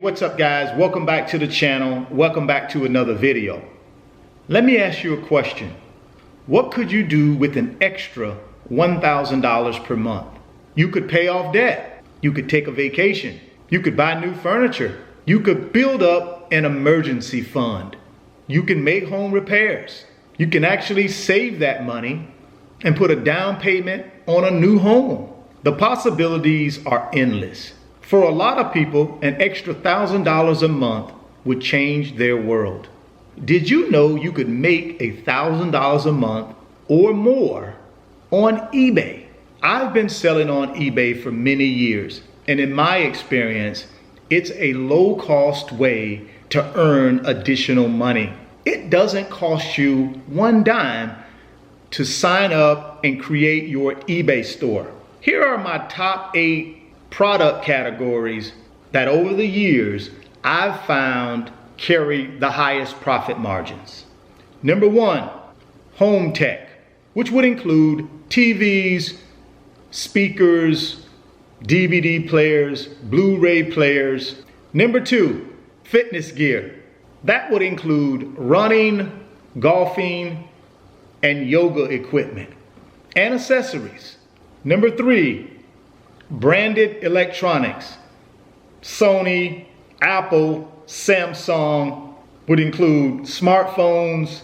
What's up, guys? Welcome back to the channel. Welcome back to another video. Let me ask you a question. What could you do with an extra $1,000 per month? You could pay off debt. You could take a vacation. You could buy new furniture. You could build up an emergency fund. You can make home repairs. You can actually save that money and put a down payment on a new home. The possibilities are endless. For a lot of people, an extra $1,000 a month would change their world. Did you know you could make $1,000 a month or more on eBay? I've been selling on eBay for many years, and in my experience, it's a low-cost way to earn additional money. It doesn't cost you one dime to sign up and create your eBay store. Here are my top 8 product categories that over the years I've found carry the highest profit margins. Number 1, home tech, which would include TVs, speakers, DVD players, Blu-ray players. Number 2, fitness gear. That would include running, golfing, and yoga equipment and accessories. Number 3, branded electronics. Sony, Apple, Samsung would include smartphones,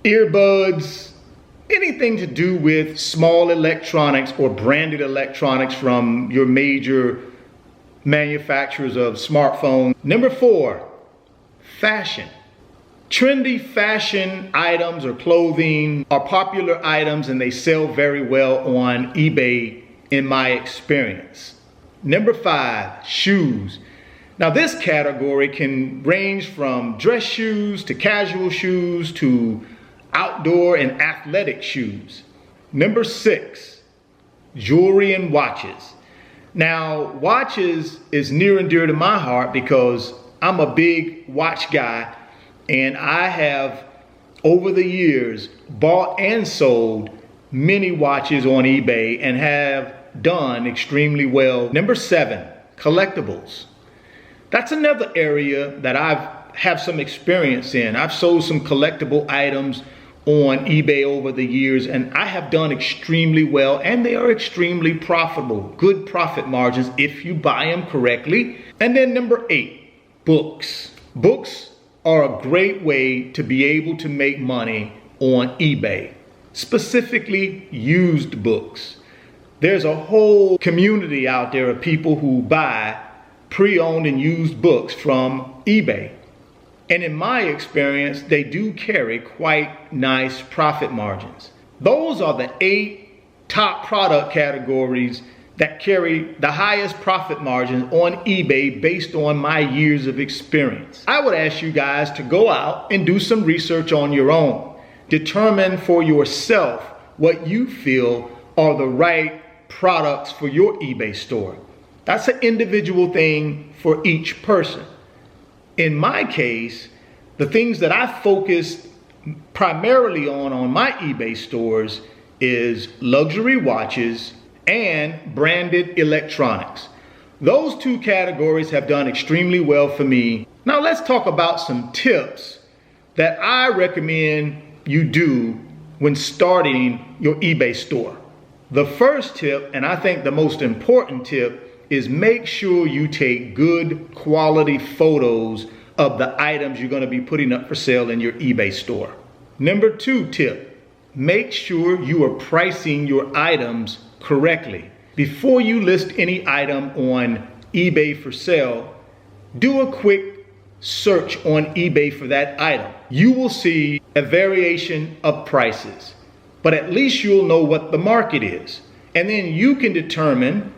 earbuds, anything to do with small electronics or branded electronics from your major manufacturers of smartphones. Number 4, fashion. Trendy fashion items or clothing are popular items and they sell very well on eBay in my experience. Number 5, shoes. Now this category can range from dress shoes to casual shoes to outdoor and athletic shoes. Number 6, jewelry and watches. Now watches is near and dear to my heart because I'm a big watch guy, and I have over the years bought and sold many watches on eBay and have done extremely well. Number 7, collectibles. That's another area that I have some experience in. I've sold some collectible items on eBay over the years, and I have done extremely well, and they are extremely profitable. Good profit margins if you buy them correctly. And then number 8, books. Books are a great way to be able to make money on eBay, specifically used books. There's a whole community out there of people who buy pre-owned and used books from eBay. And in my experience, they do carry quite nice profit margins. Those are the 8 top product categories that carry the highest profit margins on eBay based on my years of experience. I would ask you guys to go out and do some research on your own. Determine for yourself what you feel are the right products for your eBay store. That's an individual thing for each person. In my case, the things that I focus primarily on my eBay stores is luxury watches and branded electronics. Those 2 categories have done extremely well for me. Now let's talk about some tips that I recommend you do when starting your eBay store. The first tip, and I think the most important tip, is make sure you take good quality photos of the items you're going to be putting up for sale in your eBay store. Number 2 tip, make sure you are pricing your items correctly. Before you list any item on eBay for sale, do a quick search on eBay for that item. You will see a variation of prices, but at least you'll know what the market is. And then you can determine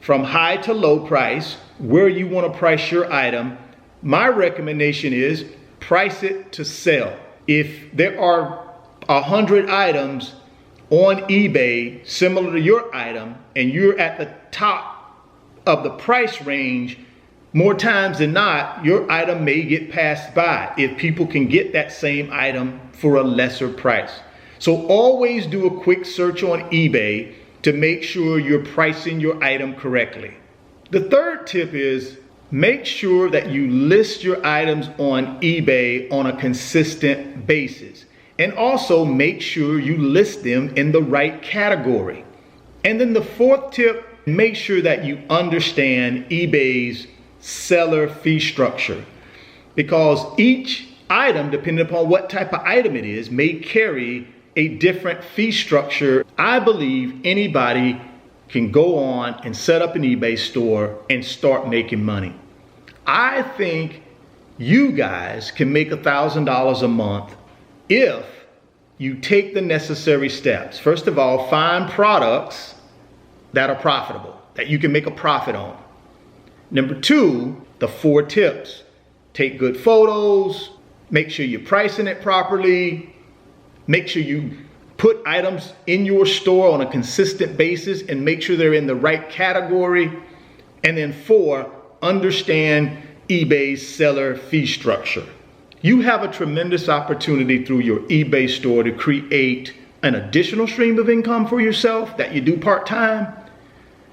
from high to low price where you want to price your item. My recommendation is price it to sell. If there are 100 items on eBay similar to your item and you're at the top of the price range, more times than not, your item may get passed by if people can get that same item for a lesser price. So always do a quick search on eBay to make sure you're pricing your item correctly. The third tip is Make sure that you list your items on eBay on a consistent basis. And also make sure you list them in the right category. And then the fourth tip, make sure that you understand eBay's seller fee structure, because each item, depending upon what type of item it is, may carry a different fee structure. I believe anybody can go on and set up an eBay store and start making money. I think you guys can make $1,000 a month if you take the necessary steps. First of all, find products that are profitable, that you can make a profit on. Number two, the 4 tips. Take good photos, make sure you're pricing it properly, make sure you put items in your store on a consistent basis and make sure they're in the right category. And then 4, understand eBay's seller fee structure. You have a tremendous opportunity through your eBay store to create an additional stream of income for yourself that you do part-time.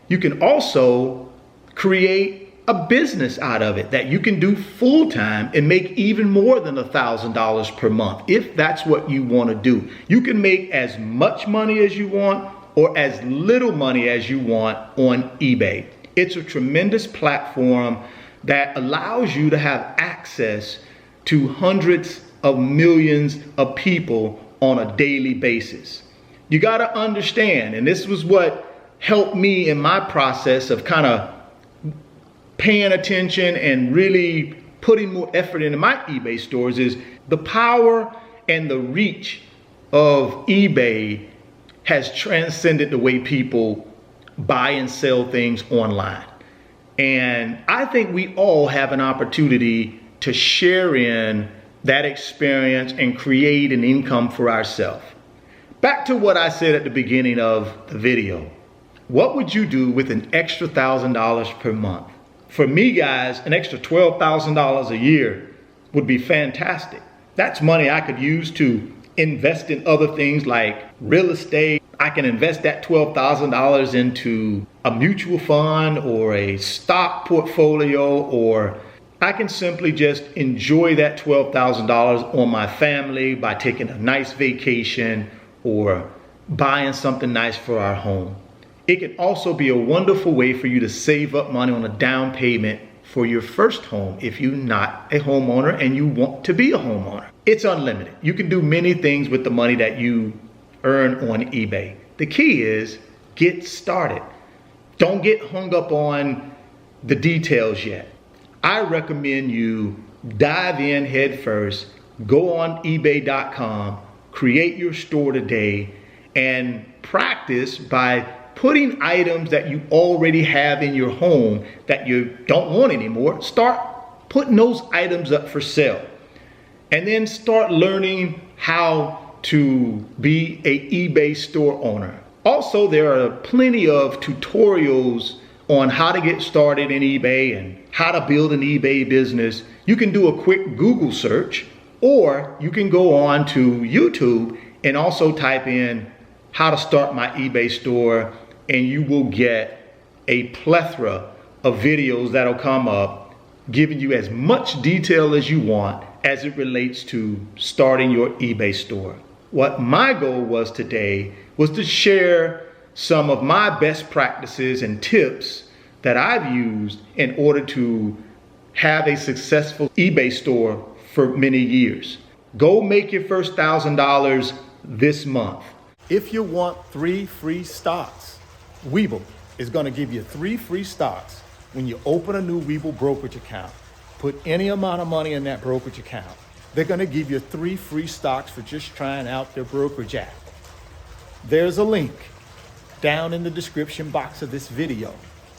You can also create a business out of it that you can do full-time and make even more than $1,000 per month if that's what you want to do. You can make as much money as you want or as little money as you want on eBay. It's a tremendous platform that allows you to have access to hundreds of millions of people on a daily basis. You got to understand, and this was what helped me in my process of kind of paying attention and really putting more effort into my eBay stores, is the power and the reach of eBay has transcended the way people buy and sell things online. And I think we all have an opportunity to share in that experience and create an income for ourselves. Back to what I said at the beginning of the video. What would you do with an extra $1,000 per month? For me, guys, an extra $12,000 a year would be fantastic. That's money I could use to invest in other things like real estate. I can invest that $12,000 into a mutual fund or a stock portfolio, or I can simply just enjoy that $12,000 on my family by taking a nice vacation or buying something nice for our home. It can also be a wonderful way for you to save up money on a down payment for your first home if you're not a homeowner and you want to be a homeowner. It's unlimited. You can do many things with the money that you earn on eBay. The key is get started. Don't get hung up on the details yet. I recommend you dive in head first, go on ebay.com, create your store today, and practice by putting items that you already have in your home that you don't want anymore. Start putting those items up for sale. And then start learning how to be an eBay store owner. Also, there are plenty of tutorials on how to get started in eBay and how to build an eBay business. You can do a quick Google search, or you can go on to YouTube and also type in how to start my eBay store, and you will get a plethora of videos that'll come up giving you as much detail as you want as it relates to starting your eBay store. What my goal was today was to share some of my best practices and tips that I've used in order to have a successful eBay store for many years. Go make your first $1,000 this month. If you want 3 free stocks, Webull is going to give you 3 free stocks when you open a new Webull brokerage account. Put any amount of money in that brokerage account. They're going to give you 3 free stocks for just trying out their brokerage app. There's a link down in the description box of this video.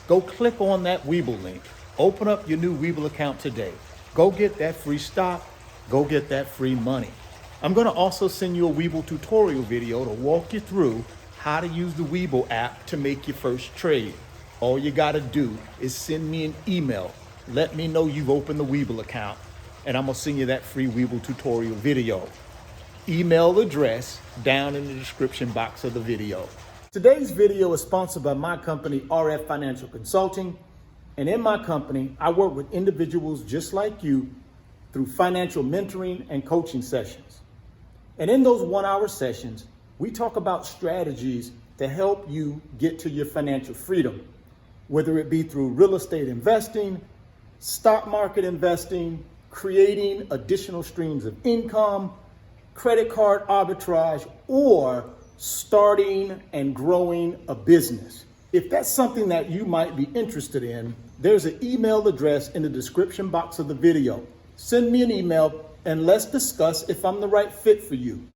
Go click on that Webull link. Open up your new Webull account today. Go get that free stock. Go get that free money. I'm going to also send you a Webull tutorial video to walk you through how to use the Webull app to make your first trade. All you got to do is send me an email. Let me know you've opened the Webull account, and I'm going to send you that free Webull tutorial video. Email address down in the description box of the video. Today's video is sponsored by my company, RF Financial Consulting. And in my company, I work with individuals just like you through financial mentoring and coaching sessions. And in those 1-hour sessions, we talk about strategies to help you get to your financial freedom, whether it be through real estate investing, stock market investing, creating additional streams of income, credit card arbitrage, or starting and growing a business. If that's something that you might be interested in, there's an email address in the description box of the video. Send me an email and let's discuss if I'm the right fit for you.